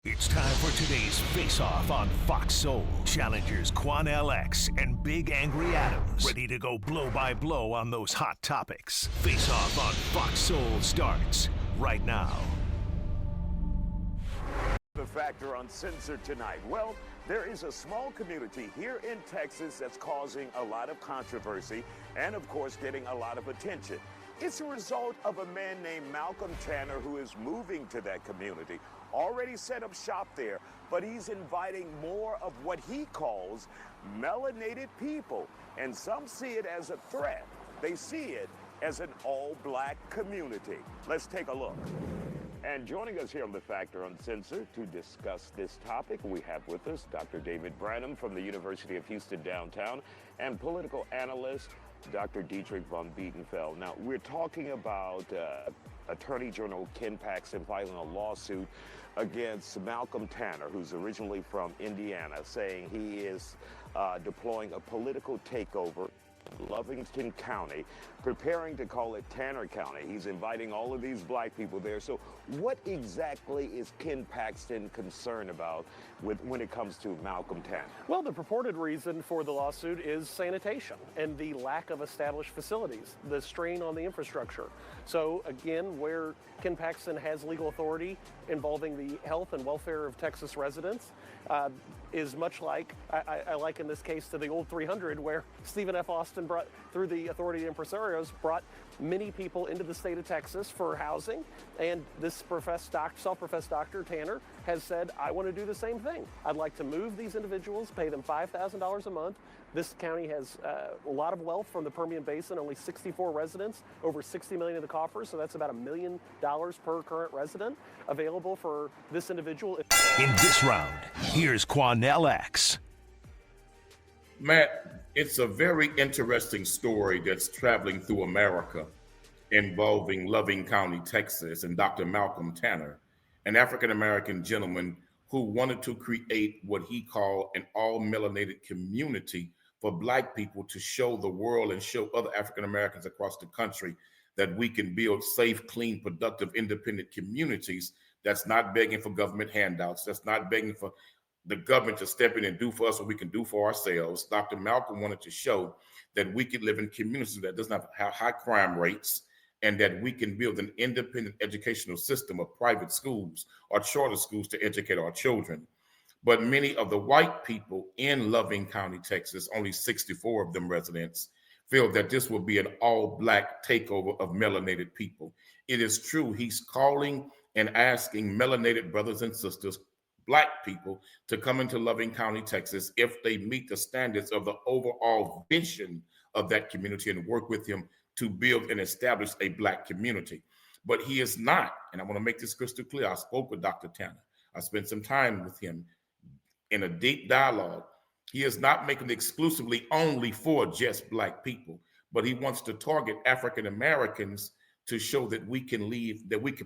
It's time for today's face-off on Fox Soul. Challengers Quan LX and Big Angry Adams. Ready to go blow by blow on those hot topics. Face-off on Fox Soul starts right now. The Factor Uncensored tonight. Well, there is a small community here in Texas that's causing a lot of controversy and, of course, getting a lot of attention. It's a result of a man named Malcolm Tanner who is moving to that community, already set up shop there, but he's inviting more of what he calls melanated people. And some see it as a threat. They see it as an all-black community. Let's take a look. And joining us here on The Factor Uncensored to discuss this topic, we have with us Dr. David Branham from the University of Houston downtown and political analyst Dr. Dietrich von Bietenfeld. Now, we're talking about Attorney General Ken Paxton filing a lawsuit against Malcolm Tanner, who's originally from Indiana, saying he is deploying a political takeover Lovington County, preparing to call it Tanner County. He's inviting all of these black people there. So what exactly is Ken Paxton concerned about when it comes to Malcolm Tanner? Well, the purported reason for the lawsuit is sanitation and the lack of established facilities, the strain on the infrastructure. So again, where Ken Paxton has legal authority involving the health and welfare of Texas residents, is much like, I liken this case to the old 300, where Stephen F. Austin brought, through the Authority of Impresarios, brought many people into the state of Texas for housing. And this self-professed doctor, Tanner, has said, I want to do the same thing. I'd like to move these individuals, pay them $5,000 a month. This county has a lot of wealth from the Permian Basin, only 64 residents, over 60 million in the coffers, so that's about $1 million per current resident available for this individual. In this round, here's Quan LX. Matt, it's a very interesting story that's traveling through America involving Loving County, Texas, and Dr. Malcolm Tanner, an African-American gentleman who wanted to create what he called an all-melanated community for Black people to show the world and show other African-Americans across the country that we can build safe, clean, productive, independent communities that's not begging for government handouts, that's not begging for the government to step in and do for us what we can do for ourselves. Dr. Malcolm wanted to show that we could live in communities that doesn't have high crime rates, and that we can build an independent educational system of private schools or charter schools to educate our children. But many of the white people in Loving County, Texas, only 64 of them residents, feel that this will be an all-black takeover of melanated people. It is true, he's calling and asking melanated brothers and sisters, Black people, to come into Loving County, Texas, if they meet the standards of the overall vision of that community and work with him to build and establish a Black community. But he is not, and I want to make this crystal clear. I spoke with Dr. Tanner. I spent some time with him in a deep dialogue. He is not making it exclusively only for just Black people, but he wants to target African Americans to show that we can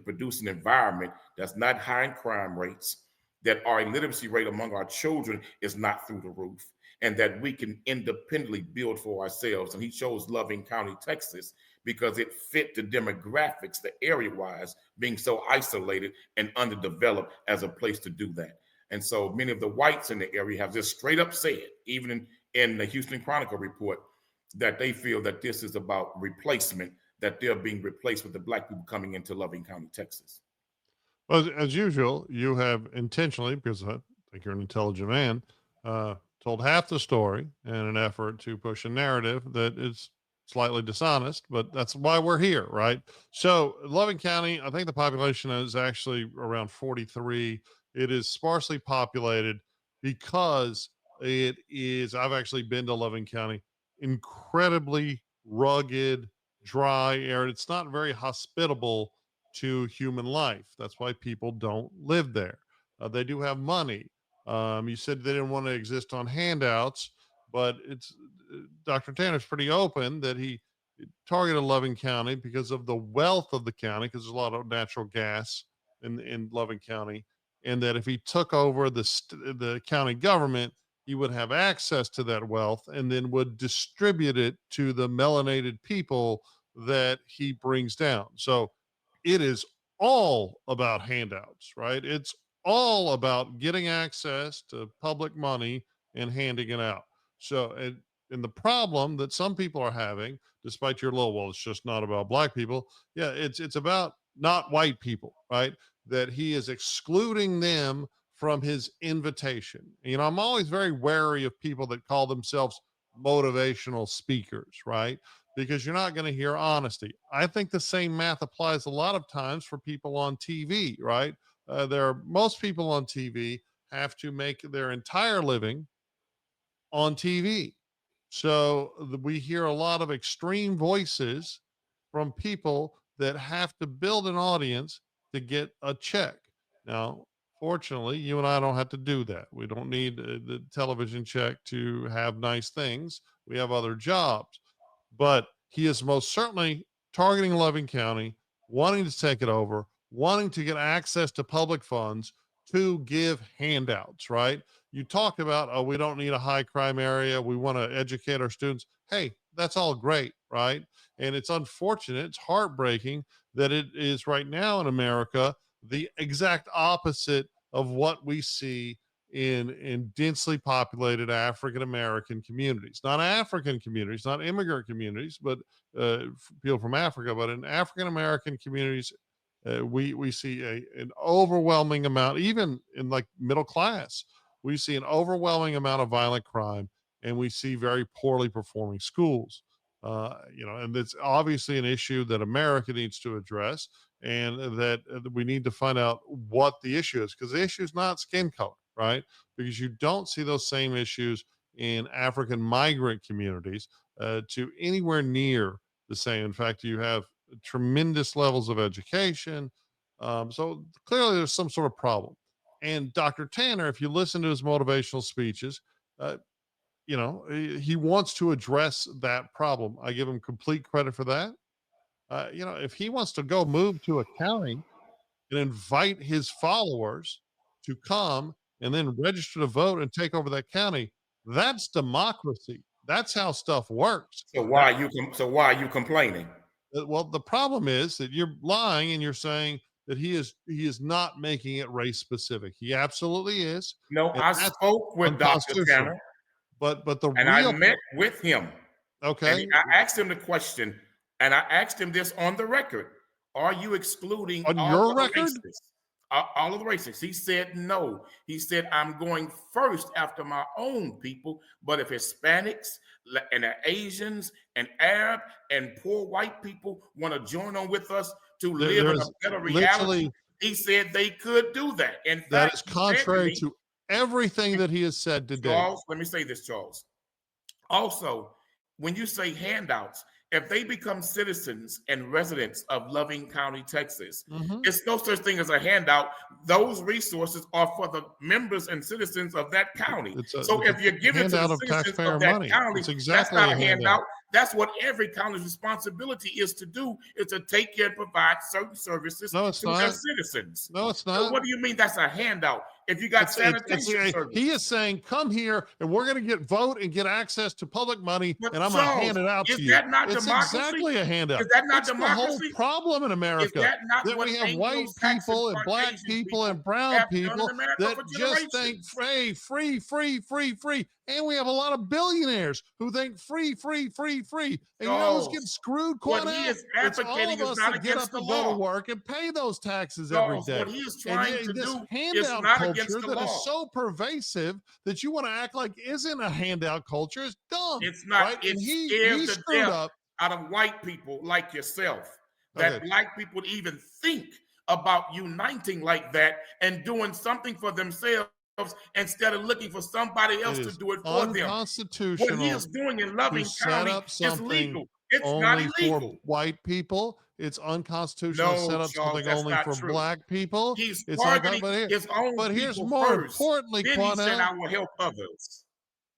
produce an environment that's not high in crime rates, that our illiteracy rate among our children is not through the roof, and that we can independently build for ourselves. And he chose Loving County, Texas, because it fit the demographics, the area-wise, being so isolated and underdeveloped as a place to do that. And so many of the whites in the area have just straight up said, even in the Houston Chronicle report, that they feel that this is about replacement, that they're being replaced with the Black people coming into Loving County, Texas. Well, as usual, you have intentionally, because I think you're an intelligent man, told half the story in an effort to push a narrative that is slightly dishonest, but that's why we're here, right? So Loving County, I think the population is actually around 43. It is sparsely populated because it is, I've actually been to Loving County, incredibly rugged, dry, arid. It's not very hospitable to human life. That's why people don't live there. They do have money. You said they didn't want to exist on handouts, but it's Dr. Tanner's pretty open that he targeted Loving County because of the wealth of the county, because there's a lot of natural gas in Loving County, and that if he took over the county government, he would have access to that wealth and then would distribute it to the melanated people that he brings down. So it is all about handouts, right? It's all about getting access to public money and handing it out. So, and the problem that some people are having, despite your little, well, it's just not about black people. Yeah, it's about not white people, right? That he is excluding them from his invitation. You know, I'm always very wary of people that call themselves motivational speakers, right? Because you're not going to hear honesty. I think the same math applies a lot of times for people on TV, right? Most people on TV have to make their entire living on TV. So we hear a lot of extreme voices from people that have to build an audience to get a check. Now, fortunately, you and I don't have to do that. We don't need the television check to have nice things. We have other jobs, but he is most certainly targeting Loving County, wanting to take it over, wanting to get access to public funds to give handouts, right? You talked about, oh, we don't need a high crime area. We want to educate our students. Hey, that's all great, right? And it's unfortunate, it's heartbreaking that it is right now in America the exact opposite of what we see in densely populated African American communities, not African communities, not immigrant communities, but people from Africa. But in African American communities, we see an overwhelming amount, even in like middle class, we see an overwhelming amount of violent crime, and we see very poorly performing schools. You know, and it's obviously an issue that America needs to address, and that we need to find out what the issue is, because the issue is not skin color, right? Because you don't see those same issues in African migrant communities to anywhere near the same. In fact, you have tremendous levels of education. So clearly, there's some sort of problem. And Dr. Tanner, if you listen to his motivational speeches, uh, you know, he wants to address that problem. I give him complete credit for that. You know, if he wants to go move to a county and invite his followers to come and then register to vote and take over that county, that's democracy. That's how stuff works. So why are you complaining? Well, the problem is that you're lying and you're saying that he is not making it race specific. He absolutely is, No, and I that's spoke with Dr. unconstitutional. Tanner But the and I real met with him. And okay, I asked him the question, and I asked him this on the record: are you excluding on all your of the record, races? All of the races. He said no. He said, I'm going first after my own people. But if Hispanics and Asians and Arab and poor white people want to join on with us to live in a there's better reality, literally he said they could do that. In that fact, is he said to contrary me, to everything that he has said to date. Charles, let me say this, Charles. Also, when you say handouts, if they become citizens and residents of Loving County, Texas, Mhm. it's no such thing as a handout. Those resources are for the members and citizens of that county. So It's a if you're giving it to the handout of citizens taxpayer of that money. county, It's that's exactly not a a handout. handout. That's what every county's responsibility is to do, is to take care and provide certain services No, it's to their not. citizens. No, it's So not. what do you mean that's a handout? If you got sanitation service. He is saying, come here and we're going to get vote and get access to public money, But and I'm going to Charles, hand it out is to you. that not It's democracy? exactly a handout. Is that not It's the whole democracy? problem in Is America that not that what we have white Anglo-Saxon people and front black Asian people people and brown have done in people America that for just think generations? free. And we have a lot of billionaires who think free. And you know who's getting Charles, screwed, what he Quanell? is It's all advocating of is us not that get against up the and go to law. work and pay those taxes every Charles, day. what he is And trying to this do is handout not against culture the that is law. so pervasive that you want to act like isn't a handout culture is dumb, It's not. right? And It he scares the screwed death up. out of white people like yourself that Okay, black people would even think about uniting like that and doing something for themselves instead of looking for somebody it else to is do it for them. What he unconstitutional is doing in to Loving set County up is something legal. It's not only for illegal. white people. It's unconstitutional to No, set up Charles, something that's only not for true. black people. He's It's targeting unconstitutional. his own But here's people more first. importantly, Then he said, Quanell. I will help others.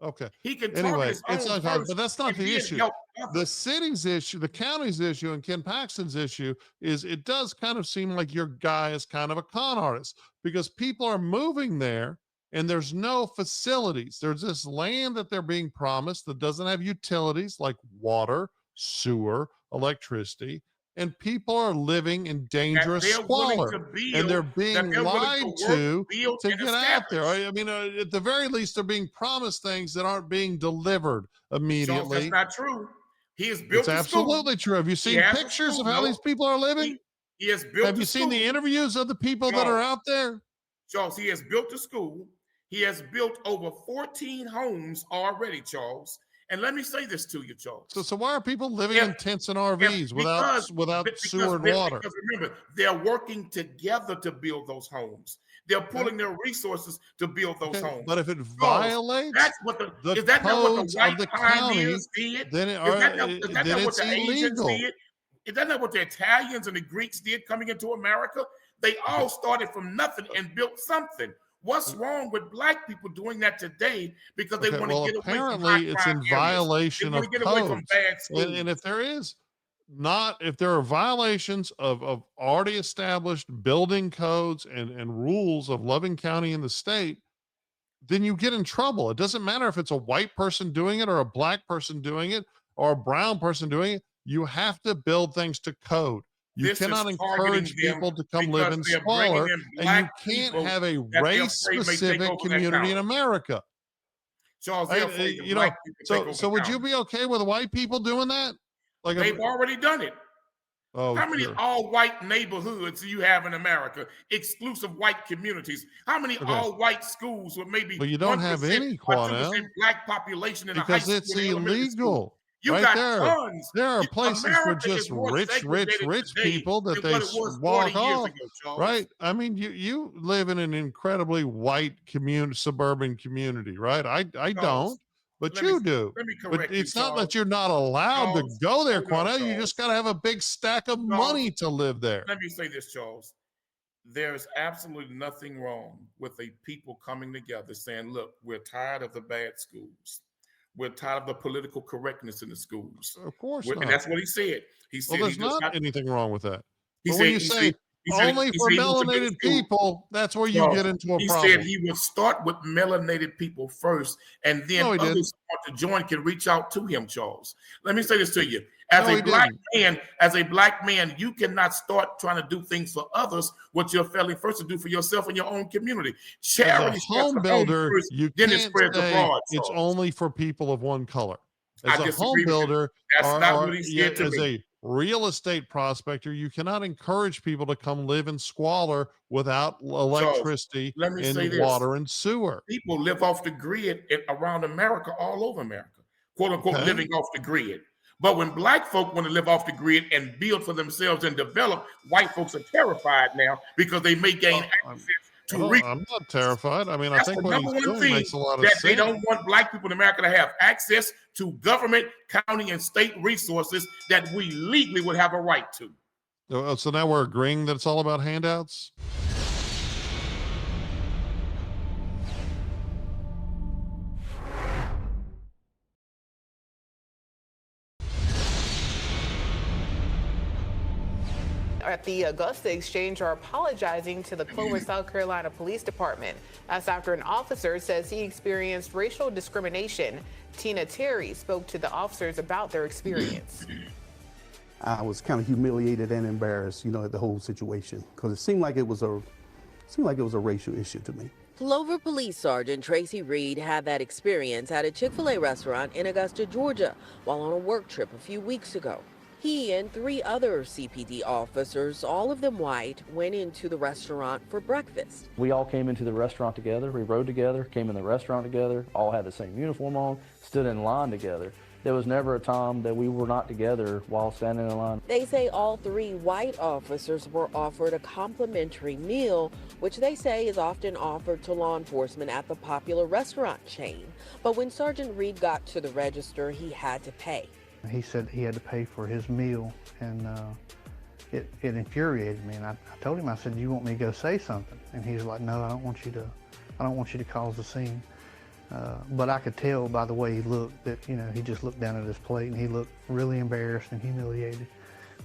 Okay. He can target Anyway, his it's own unconstitutional, first but that's not and the then issue. help The others. city's issue, the county's issue, and Ken Paxton's issue is it does kind of seem like your guy is kind of a con artist because people are moving there and there's no facilities. There's this land that they're being promised that doesn't have utilities like water, sewer, electricity. and people are living in that dangerous they're willing squalor, to and they're build, that being they're willing lied to work, build, to and get out there. establish. I mean, at the very least, they're being promised things that aren't being delivered Charles, that's immediately. not true. He has It's built a school. absolutely true. Have you He seen has a pictures of school. how these No, people are living? he has Have built a you seen the school. interviews of the people that are Charles, out there? Charles, he has built a school. He has built over 14 homes already, Charles. And let me say this to you, Charles. So why are people living If in tents and RVs without sewer and water? because remember, they're working together to build those homes. They're pulling their resources to build those Okay, homes. but if it Charles, violates that's what the is that not what the codes white of the county, pioneers did? then Is that then not what it's the Asians illegal. did? Is that not what the Italians and the Greeks did coming into America? They all started from nothing and built something. What's wrong with black people doing that today? Because they Okay, want to well, get away from apparently high it's crime in areas. They violation want of to get away from codes. bad schools. And if there are violations of already established building codes and rules of Loving County in the state, then you get in trouble. It doesn't matter if it's a white person doing it or a black person doing it or a brown person doing it. You have to build things to code. You This cannot is targeting encourage them people to come live because in they're bringing squalor, in and you black can't people have a that they're afraid may take race-specific over that community in county. America. Charles, Right? they're afraid that You know, black people take over so the would you county. be okay with white people doing that? Like, They've already done it. oh, How many sure. all-white neighborhoods do you have in America? Exclusive white communities. How many Okay. all-white schools with maybe Well, you don't have 1% any, or Quanell, 2% black population in a high because school it's and elementary school? illegal. You Right got there. tons. There are places for America is just more rich segregated today people that than they what it was 40 walk years off. ago, Charles. Right? I mean, you live in an incredibly white community, suburban community, right? I Charles, don't, but let me you do. let me But correct you, it's not Charles. that you're not allowed to Charles, go there, hold on, Quanell. You Charles. just got to have a big stack of Charles, money to live there. Let me say this, Charles. There's absolutely nothing wrong with a people coming together saying, look, we're tired of the bad schools. We're tired of the political correctness in the schools. Of course And not. that's what he said. He Well, said there's not anything wrong with that. he But said when you he say said he said only he for said he wants to build melanated schools. people, that's where you Charles, get into a he problem. said he would start with melanated people first, and then No, he others didn't. who want to join can reach out to him, Charles. Let me say this to you. As No, a he black didn't. man, you cannot start trying to do things for others what you're failing first to do for yourself and your own community. As Charity a starts home at home builder, first, you then it can't spreads say abroad, it's Charles. only for people of one color. As I a home disagree with you. builder, That's not what he yeah, said to as me. a real estate prospector, you cannot encourage people to come live in squalor without electricity let me say and this. water and sewer. People live off the grid around America, all over America, quote unquote, Okay. living off the grid. But when black folk want to live off the grid and build for themselves and develop, white folks are terrified now because they may gain access to resources. I'm not terrified. I mean, I That's think the what number he's one doing thing makes a lot of that sense. they don't want black people in America to have access to government, county, and state resources that we legally would have a right to. So now we're agreeing that it's all about handouts? At the Augusta exchange are apologizing to the Clover, South Carolina Police Department. That's after an officer says he experienced racial discrimination. Tina Terry spoke to the officers about their experience. I was kind of humiliated and embarrassed, at the whole situation, because it seemed like it was a racial issue to me. Clover Police Sergeant Tracy Reed had that experience at a Chick-fil-A restaurant in Augusta, Georgia, while on a work trip a few weeks ago. He and 3 other CPD officers, all of them white, went into the restaurant for breakfast. We all came into the restaurant together, we rode together, came in the restaurant together, all had the same uniform on, stood in line together. There was never a time that we were not together while standing in line. They say all 3 white officers were offered a complimentary meal, which they say is often offered to law enforcement at the popular restaurant chain. But when Sergeant Reed got to the register, he had to pay. He said he had to pay for his meal, and it infuriated me. And I told him, I said, "Do you want me to go say something?" And he's like, "No, I don't want you to cause a scene." But I could tell by the way he looked that he just looked down at his plate and he looked really embarrassed and humiliated.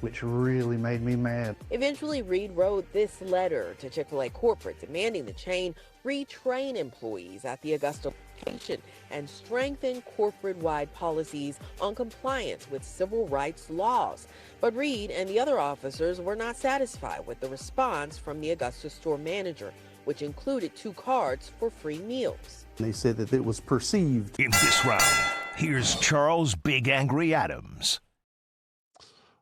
which really made me mad. Eventually, Reed wrote this letter to Chick-fil-A corporate demanding the chain retrain employees at the Augusta location and strengthen corporate-wide policies on compliance with civil rights laws. But Reed and the other officers were not satisfied with the response from the Augusta store manager, which included 2 cards for free meals. They said that it was perceived. In this round, here's Charles Big Angry Adams.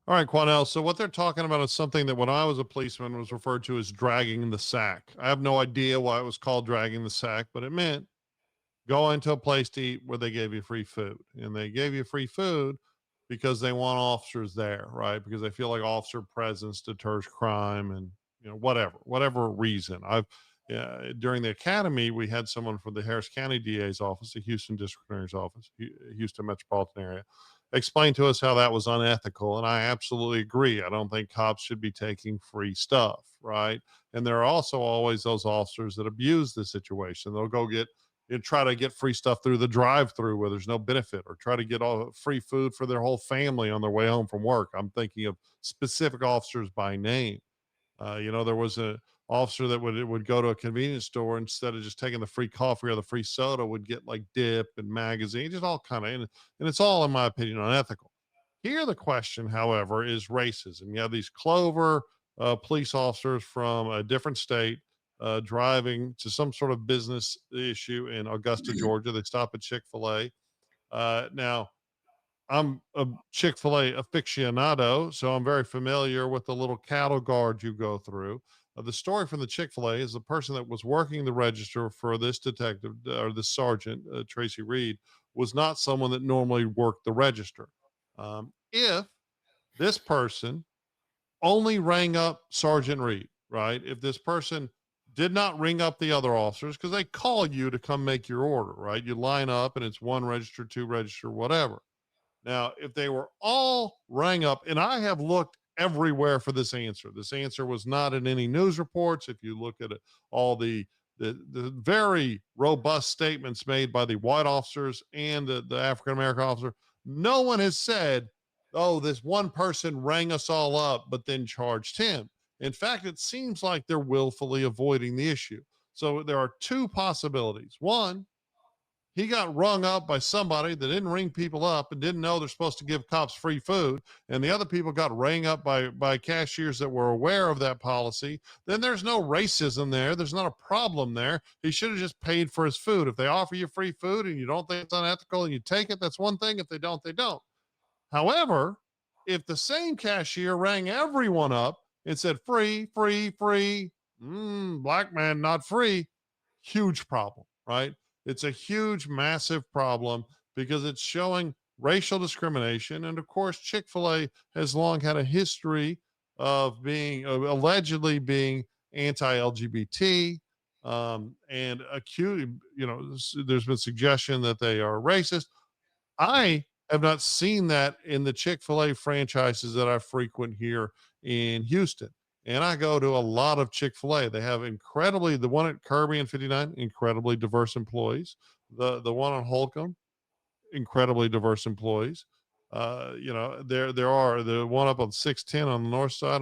All right, Quanell. So what they're talking about is something that when I was a policeman was referred to as dragging the sack. I have no idea why it was called dragging the sack, but it meant going to a place to eat where they gave you free food. And they gave you free food because they want officers there, right? Because they feel like officer presence deters crime and, whatever reason. During the academy, we had someone from the Harris County DA's office, the Houston District Attorney's office, Houston metropolitan area, explain to us how that was unethical. And I absolutely agree. I don't think cops should be taking free stuff, right? And there are also always those officers that abuse the situation. They'll go try to get free stuff through the drive-through where there's no benefit, or try to get all free food for their whole family on their way home from work. I'm thinking of specific officers by name. There was a officer that would go to a convenience store, instead of just taking the free coffee or the free soda, would get like dip and magazine, just all kind of, and it's all, in my opinion, unethical. Here, the question, however, is racism. You have these Clover police officers from a different state driving to some sort of business issue in Augusta, Georgia. They stop at Chick-fil-A. Now, I'm a Chick-fil-A aficionado, so I'm very familiar with the little cattle guard you go through. The story from the Chick-fil-A is the person that was working the register for this detective, or this sergeant, Tracy Reed, was not someone that normally worked the register. If this person only rang up Sergeant Reed, right? If this person did not ring up the other officers, because they call you to come make your order, right? You line up and it's 1 register, 2 register, whatever. Now, if they were all rang up, and I have looked everywhere for this answer was not in any news reports. If you look at it, all the very robust statements made by the white officers and the African-American officer, no one has said, oh, this one person rang us all up, but then charged him. In fact, it seems like they're willfully avoiding the issue. So there are 2 possibilities. One, he got rung up by somebody that didn't ring people up and didn't know they're supposed to give cops free food. And the other people got rang up by cashiers that were aware of that policy. Then there's no racism there. There's not a problem there. He should have just paid for his food. If they offer you free food and you don't think it's unethical and you take it, that's one thing. If they don't, they don't. However, if the same cashier rang everyone up and said free, free, free, black man, not free, huge problem, right? It's a huge, massive problem because it's showing racial discrimination. And of course, Chick-fil-A has long had a history of allegedly being anti-LGBT, and accused, there's been suggestion that they are racist. I have not seen that in the Chick-fil-A franchises that I frequent here in Houston. And I go to a lot of Chick-fil-A. They have the one at Kirby and 59, incredibly diverse employees. The one on Holcomb, incredibly diverse employees. There are the one up on 610 on the north side.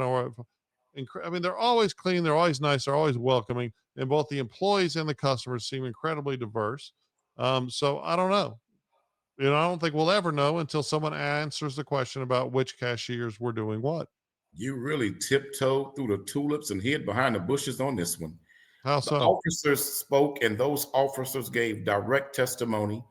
They're always clean. They're always nice. They're always welcoming. And both the employees and the customers seem incredibly diverse. So I don't know. I don't think we'll ever know until someone answers the question about which cashiers were doing what. You really tiptoed through the tulips and hid behind the bushes on this one. How so? The officers spoke, and those officers gave direct testimony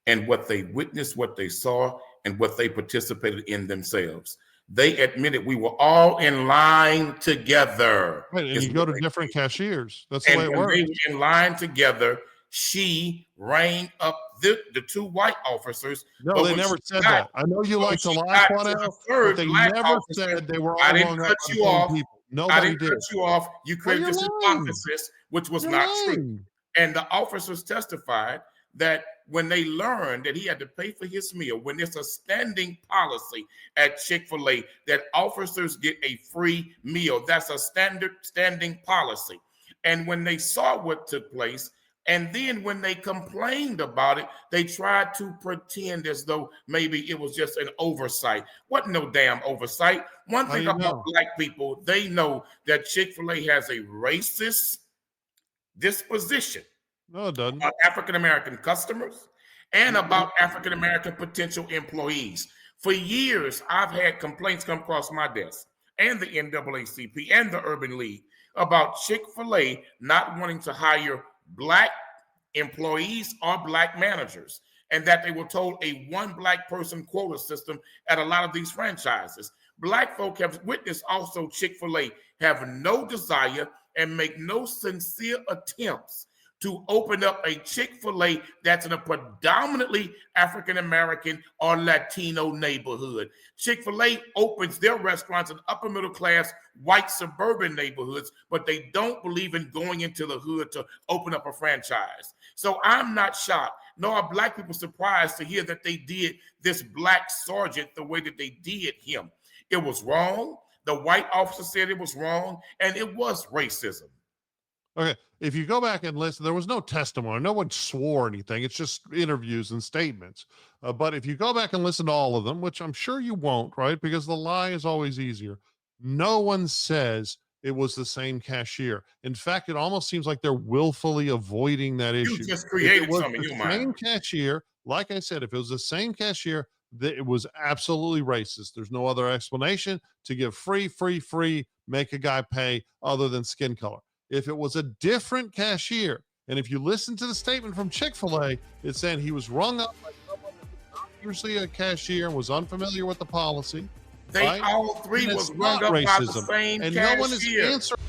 and what they witnessed, what they saw, and what they participated in themselves. They admitted we were all in line together. Right, and you go to different cashiers. That's the way it works. They were in line together. She rang up the 2 white officers. No, they never said that. I know you like to lie, but they never said they were all rung up by the same people. Nobody did. I didn't cut you off. You created this hypothesis, which was not true. And the officers testified that when they learned that he had to pay for his meal, when it's a standing policy at Chick-fil-A that officers get a free meal, that's a standing policy. And when they saw what took place, And then when they complained about it, they tried to pretend as though maybe it was just an oversight. What no damn oversight. One thing about black people, they know that Chick-fil-A has a racist disposition No, it doesn't. on African-American customers and about African-American potential employees. For years, I've had complaints come across my desk and the NAACP and the Urban League about Chick-fil-A not wanting to hire black employees or black managers, and that they were told a one black person quota system at a lot of these franchises. Black folk have witnessed also Chick-fil-A have no desire and make no sincere attempts to open up a Chick-fil-A that's in a predominantly African-American or Latino neighborhood. Chick-fil-A opens their restaurants in upper middle class white suburban neighborhoods, but they don't believe in going into the hood to open up a franchise. So I'm not shocked, nor are black people surprised to hear that they did this black sergeant the way that they did him. It was wrong. The white officer said it was wrong, and it was racism. Okay, if you go back and listen, there was no testimony. No one swore anything. It's just interviews and statements. But if you go back and listen to all of them, which I'm sure you won't, right? Because the lie is always easier. No one says it was the same cashier. In fact, it almost seems like they're willfully avoiding that issue. You just created something in your mind. Same cashier, like I said, if it was the same cashier, it was absolutely racist. There's no other explanation to give free, make a guy pay other than skin color. If it was a different cashier, and if you listen to the statement from Chick-fil-A, it's saying he was rung up by someone that was not usually a cashier and was unfamiliar with the policy. They right? all three And was it's rung not up by the racism. same And cashier. no one is answering.